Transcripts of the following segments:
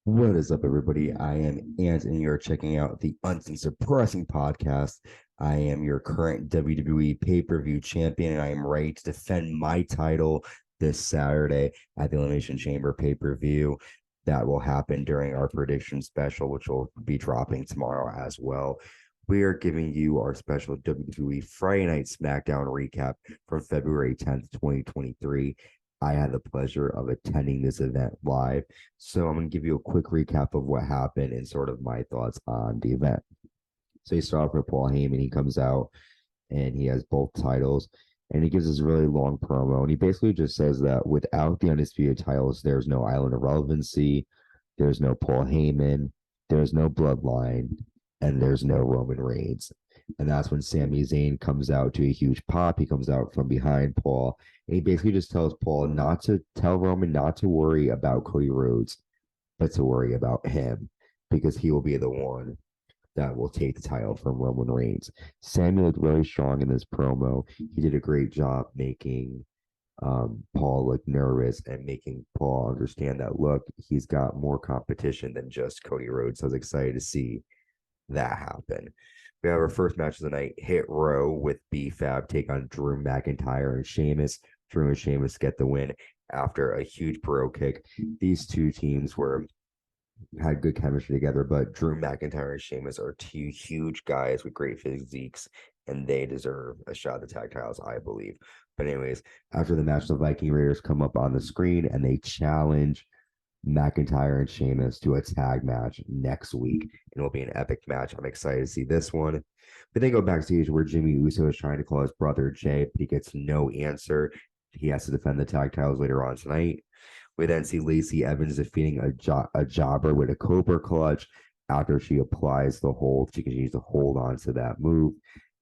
What is up, everybody? I am Ant, and you're checking out the Uncensored Pressing Podcast. I am your current WWE pay-per-view champion, and I am ready to defend my title this Saturday at the Elimination Chamber pay-per-view. That will happen during our prediction special, which will be dropping tomorrow as well. We are giving you our special WWE Friday Night SmackDown recap from February 10th, 2023. I had the pleasure of attending this event live. So I'm going to give you a quick recap of what happened and sort of my thoughts on the event. So you start off with Paul Heyman. He comes out and he has both titles, and he gives this really long promo. And he basically just says that without the undisputed titles, there's no Island of Relevancy, there's no Paul Heyman, there's no Bloodline, and there's no Roman Reigns. And that's when Sami Zayn comes out to a huge pop. He comes out from behind Paul, and he basically just tells Paul not to tell Roman not to worry about Cody Rhodes, but to worry about him because he will be the one that will take the title from Roman Reigns. Sami looked really strong in this promo. He did a great job making Paul look nervous and making Paul understand that, look, he's got more competition than just Cody Rhodes. So I was excited to see that happen. We have our first match of the night, Hit Row with B-Fab take on Drew McIntyre and Sheamus. Drew and Sheamus get the win after a huge bro kick. These two teams had good chemistry together, but Drew McIntyre and Sheamus are two huge guys with great physiques, and they deserve a shot at the tag titles, I believe. But anyways, after the match, the Viking Raiders come up on the screen and they challenge McIntyre and Sheamus to a tag match next week. And it'll be an epic match. I'm excited to see this one. But then go backstage where Jimmy Uso is trying to call his brother Jay, but he gets no answer. He has to defend the tag titles later on tonight. We then see Lacey Evans defeating a jobber with a Cobra clutch after she applies the hold. She continues to hold on to that move.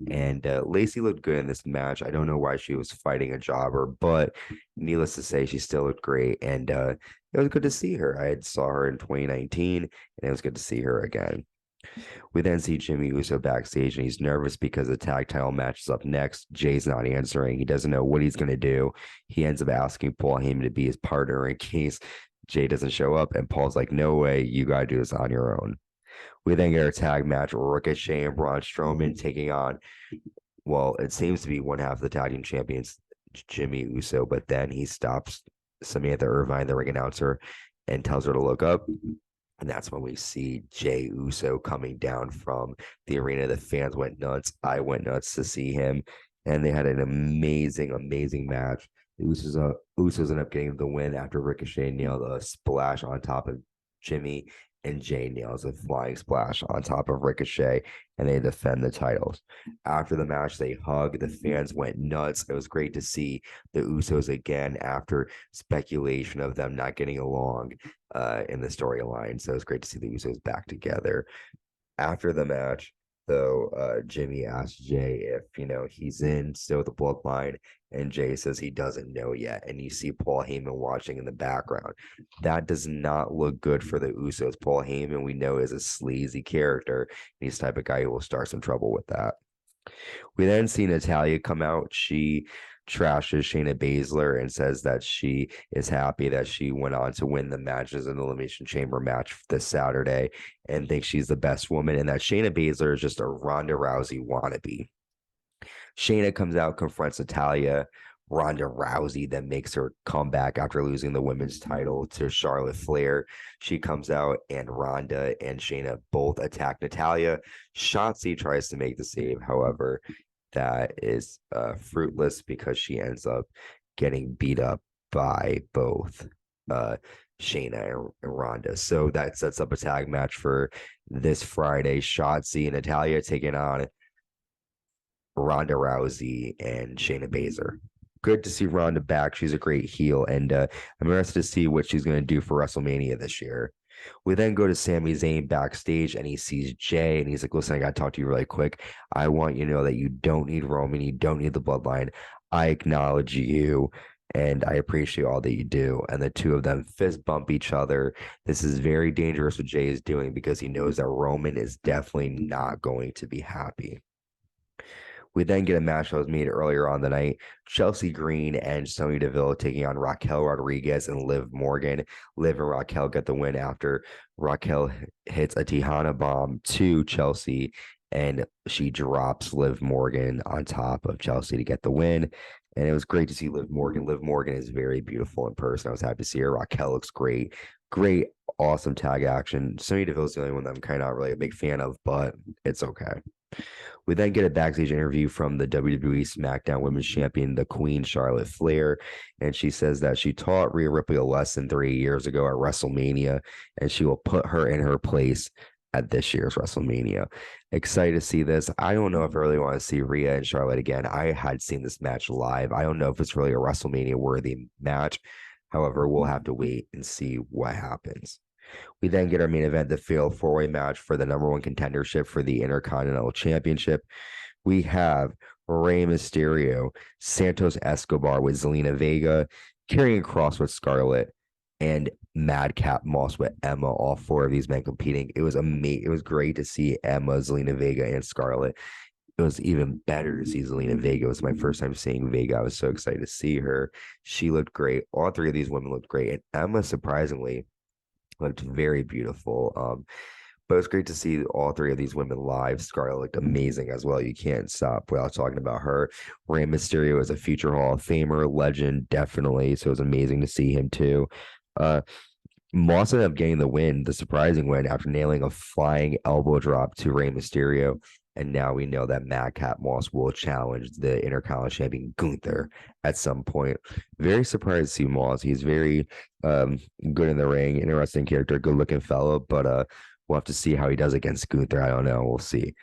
And Lacey looked good in this match. I don't know why she was fighting a jobber, but needless to say, she still looked great. And it was good to see her. I had saw her in 2019, and it was good to see her again. We then see Jimmy Uso backstage, and he's nervous because the tag title match is up next. Jay's not answering. He doesn't know what he's going to do. He ends up asking Paul Heyman to be his partner in case Jay doesn't show up. And Paul's like, no way, you got to do this on your own. We then get a tag match, Ricochet and Braun Strowman taking on, well, it seems to be one half of the tag team champions, Jimmy Uso, but then he stops Samantha Irvine, the ring announcer, and tells her to look up. And that's when we see Jay Uso coming down from the arena. The fans went nuts. I went nuts to see him. And they had an amazing, amazing match. The Usos ended up getting the win after Ricochet nailed a splash on top of Jimmy, and Jay nails a flying splash on top of Ricochet, and they defend the titles. After the match, they hug. The fans went nuts. It was great to see the Usos again after speculation of them not getting along in the storyline. So it was great to see the Usos back together. After the match, though, Jimmy asked Jay if, he's in still the bloodline, and Jay says he doesn't know yet. And you see Paul Heyman watching in the background. That does not look good for the Usos. Paul Heyman, we know, is a sleazy character. He's the type of guy who will start some trouble with that. We then see Natalya come out. She trashes Shayna Baszler and says that she is happy that she went on to win the matches in the Elimination Chamber match this Saturday and thinks she's the best woman, and that Shayna Baszler is just a Ronda Rousey wannabe. Shayna comes out, confronts Natalya. Ronda Rousey then makes her comeback after losing the women's title to Charlotte Flair. She comes out, and Ronda and Shayna both attack Natalya. Shotzi tries to make the save. However, that is fruitless because she ends up getting beat up by both Shayna and Ronda. So that sets up a tag match for this Friday. Shotzi and Natalya taking on Ronda Rousey and Shayna Baszler. Good to see Ronda back. She's a great heel, and I'm interested to see what she's going to do for WrestleMania this year. We then go to Sami Zayn backstage, and he sees Jay, and he's like, listen, I got to talk to you really quick. I want you to know that you don't need Roman. You don't need the bloodline. I acknowledge you, and I appreciate all that you do. And the two of them fist bump each other. This is very dangerous what Jay is doing because he knows that Roman is definitely not going to be happy. We then get a match that was made earlier on the night. Chelsea Green and Sonya Deville taking on Raquel Rodriguez and Liv Morgan. Liv and Raquel get the win after Raquel hits a Tejana bomb to Chelsea, and she drops Liv Morgan on top of Chelsea to get the win. And it was great to see Liv Morgan. Liv Morgan is very beautiful in person. I was happy to see her. Raquel looks great. Great, awesome tag action. Sonya Deville's the only one that I'm kind of not really a big fan of, but it's okay. We then get a backstage interview from the WWE SmackDown Women's Champion, the Queen Charlotte Flair, and she says that she taught Rhea Ripley a lesson 3 years ago at WrestleMania, and she will put her in her place at this year's WrestleMania. Excited to see this. I don't know if I really want to see Rhea and Charlotte again. I had seen this match live. I don't know if it's really a WrestleMania worthy match. However, we'll have to wait and see what happens. We then get our main event, the fatal four-way match for the number one contendership for the Intercontinental Championship. We have Rey Mysterio, Santos Escobar with Zelina Vega, Karrion Kross with Scarlett, and Madcap Moss with Emma. All four of these men competing. It was amazing. It was great to see Emma, Zelina Vega, and Scarlett. It was even better to see Zelina Vega. It was my first time seeing Vega. I was so excited to see her. She looked great. All three of these women looked great. And Emma, surprisingly, looked very beautiful. But it's great to see all three of these women live. Scarlett looked amazing as well. You can't stop without talking about her. Rey Mysterio is a future Hall of Famer, legend, definitely. So it was amazing to see him too. Moss ended up getting the win, the surprising win, after nailing a flying elbow drop to Rey Mysterio. And now we know that Madcap Moss will challenge the Intercontinental Champion Gunther at some point. Very surprised to see Moss. He's very good in the ring, interesting character, good looking fellow. But we'll have to see how he does against Gunther. I don't know. We'll see.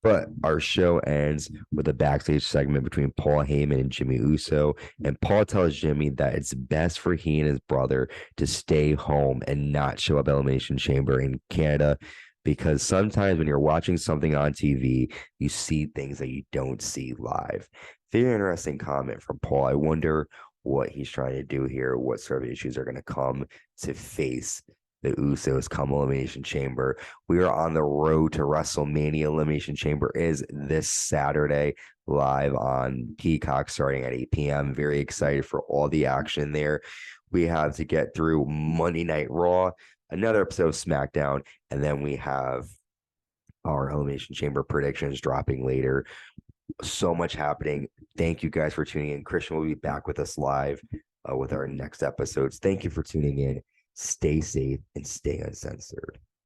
But our show ends with a backstage segment between Paul Heyman and Jimmy Uso. And Paul tells Jimmy that it's best for he and his brother to stay home and not show up Elimination Chamber in Canada, because sometimes when you're watching something on TV, you see things that you don't see live. Very interesting comment from Paul. I wonder what he's trying to do here, what sort of issues are going to come to face the Usos come Elimination Chamber. We are on the road to WrestleMania. Elimination Chamber is this Saturday live on Peacock starting at 8 p.m. Very excited for all the action there. We have to get through Monday Night Raw, another episode of SmackDown, and then we have our Elimination Chamber predictions dropping later. So much happening. Thank you guys for tuning in. Christian will be back with us live with our next episodes. Thank you for tuning in. Stay safe and stay uncensored.